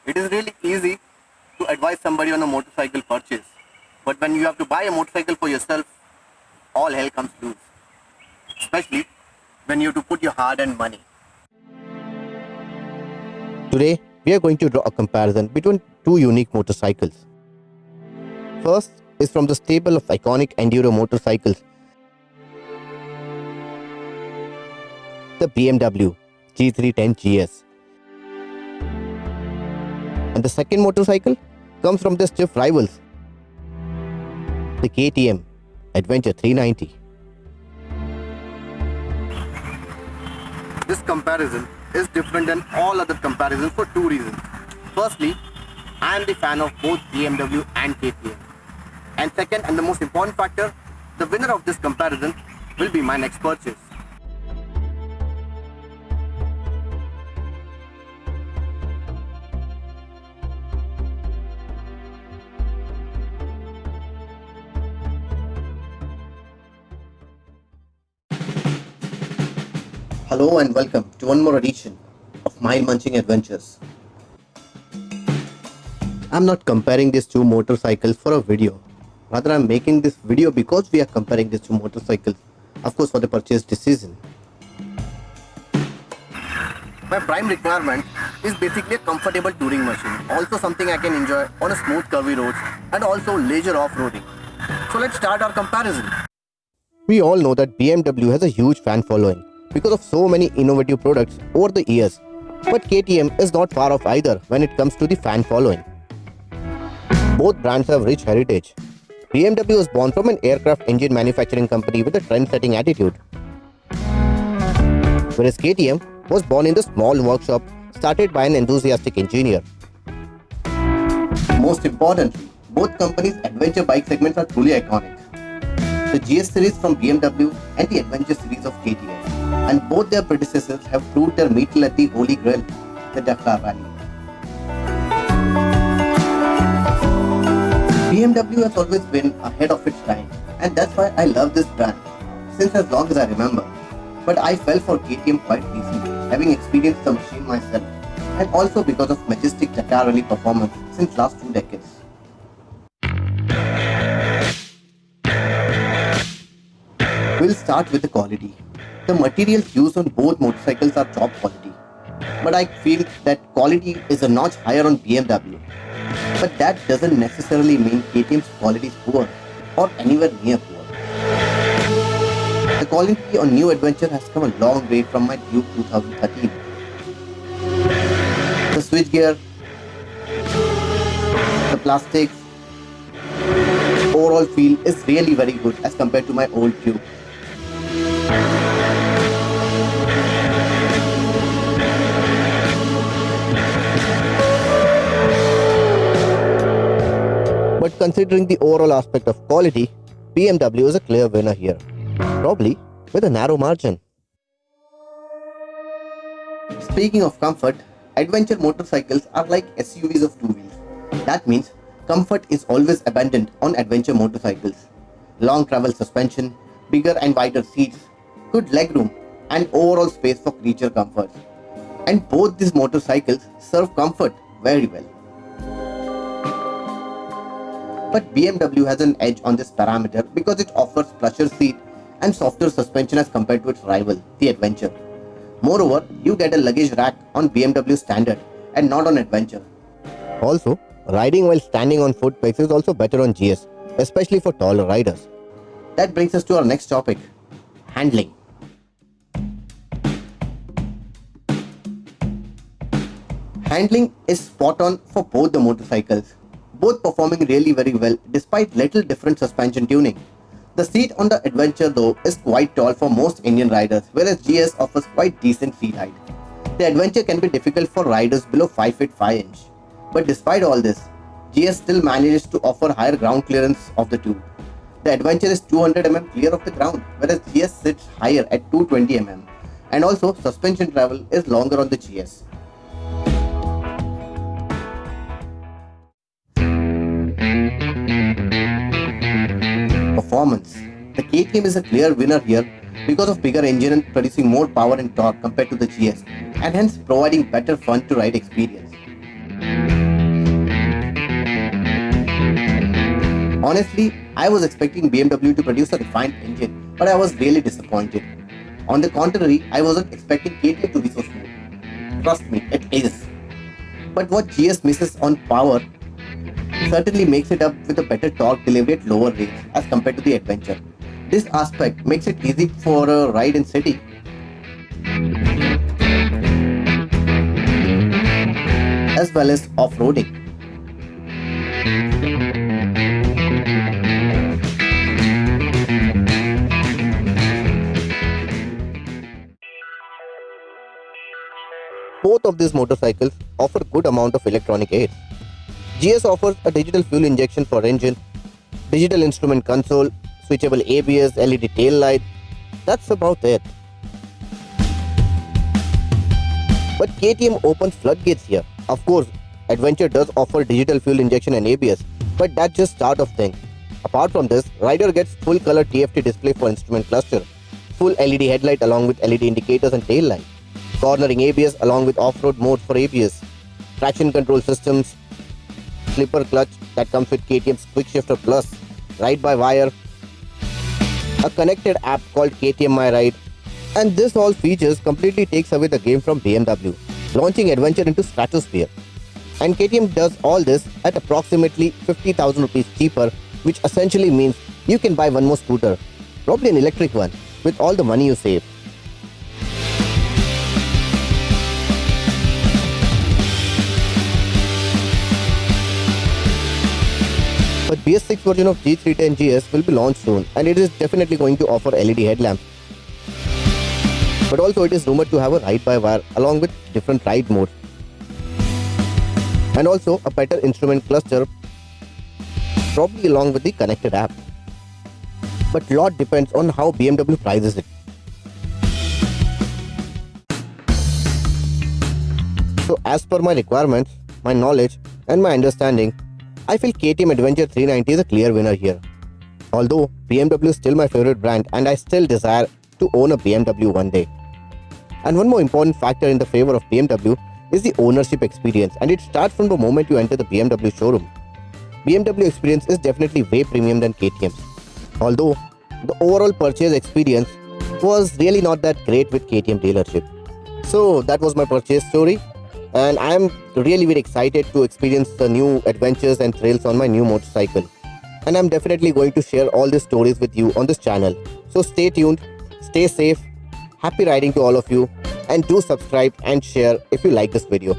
It is really easy to advise somebody on a motorcycle purchase. But when you have to buy a motorcycle for yourself, all hell comes loose. Especially when you have to put your hard-earned money. Today, we are going to draw a comparison between two unique motorcycles. First is from the stable of iconic enduro motorcycles, the BMW G310GS. And the second motorcycle comes from the stiff rivals, the KTM Adventure 390. This comparison is different than all other comparisons for two reasons. Firstly, I am the fan of both BMW and KTM. And second, and the most important factor, the winner of this comparison will be my next purchase. Hello and welcome to one more edition of Mile Munching Adventures. I'm not comparing these two motorcycles for a video. Rather, I'm making this video because we are comparing these two motorcycles, of course, for the purchase decision. My prime requirement is basically a comfortable touring machine, also something I can enjoy on a smooth curvy roads and also leisure off-roading. So let's start our comparison. We all know that BMW has a huge fan following because of so many innovative products over the years. But KTM is not far off either when it comes to the fan following. Both brands have rich heritage. BMW was born from an aircraft engine manufacturing company with a trend-setting attitude, whereas KTM was born in the small workshop started by an enthusiastic engineer. Most importantly, both companies' adventure bike segments are truly iconic. The GS series from BMW and the Adventure series of KTM. And both their predecessors have proved their mettle at the Holy Grail, the Dakar Rally. BMW has always been ahead of its time, and that's why I love this brand since as long as I remember. But I fell for KTM quite recently, having experienced the machine myself, and also because of majestic Dakar Rally performance since last 2 decades. We'll start with the quality. The materials used on both motorcycles are top quality, but I feel that quality is a notch higher on BMW. But that doesn't necessarily mean KTM's quality is poor or anywhere near poor. The quality on new Adventure has come a long way from my Duke 2013. The switchgear, the plastics, overall feel is really very good as compared to my old Duke. But considering the overall aspect of quality, BMW is a clear winner here, probably with a narrow margin. Speaking of comfort, adventure motorcycles are like SUVs of two wheels. That means comfort is always abundant on adventure motorcycles. Long travel suspension, bigger and wider seats, good legroom, and overall space for creature comfort. And both these motorcycles serve comfort very well. But BMW has an edge on this parameter because it offers plusher seat and softer suspension as compared to its rival, the Adventure. Moreover, you get a luggage rack on BMW Standard and not on Adventure. Also, riding while standing on foot pegs is also better on GS, especially for taller riders. That brings us to our next topic, handling. Handling is spot on for both the motorcycles, both performing really very well despite little different suspension tuning. The seat on the Adventure though is quite tall for most Indian riders, whereas GS offers quite decent seat height. The Adventure can be difficult for riders below 5 feet 5 inch. But despite all this, GS still manages to offer higher ground clearance of the two. The Adventure is 200 mm clear of the ground, whereas GS sits higher at 220 mm. And also, suspension travel is longer on the GS. Performance. The KTM is a clear winner here because of bigger engine and producing more power and torque compared to the GS, and hence providing better fun to ride experience. Honestly, I was expecting BMW to produce a refined engine, but I was really disappointed. On the contrary, I wasn't expecting KTM to be so smooth. Trust me, it is. But what GS misses on power certainly makes it up with a better torque delivery at lower rates as compared to the Adventure. This aspect makes it easy for a ride in city as well as off-roading. Both of these motorcycles offer good amount of electronic aids. GS offers a digital fuel injection for engine, digital instrument console, switchable ABS, LED tail light. That's about it. But KTM opens floodgates here. Of course, Adventure does offer digital fuel injection and ABS, but that's just start of thing. Apart from this, rider gets full color TFT display for instrument cluster, full LED headlight along with LED indicators and tail light, cornering ABS along with off-road mode for ABS, traction control systems, slipper clutch that comes with KTM's Quick Shifter Plus, ride-by-wire, a connected app called KTM My Ride, and this all features completely takes away the game from BMW, launching Adventure into stratosphere. And KTM does all this at approximately 50,000 rupees cheaper, which essentially means you can buy one more scooter, probably an electric one, with all the money you save. But BS6 version of G310GS will be launched soon, and it is definitely going to offer LED headlamps. But also it is rumored to have a ride-by-wire along with different ride modes. And also a better instrument cluster, probably along with the connected app. But lot depends on how BMW prices it. So as per my requirements, my knowledge and my understanding, I feel KTM Adventure 390 is a clear winner here. Although BMW is still my favorite brand and I still desire to own a BMW one day. And one more important factor in the favor of BMW is the ownership experience, and it starts from the moment you enter the BMW showroom. BMW experience is definitely way premium than KTM's. Although the overall purchase experience was really not that great with KTM dealership. So that was my purchase story. And I am really very excited to experience the new adventures and thrills on my new motorcycle. And I'm definitely going to share all these stories with you on this channel. So stay tuned, stay safe, happy riding to all of you, and do subscribe and share if you like this video.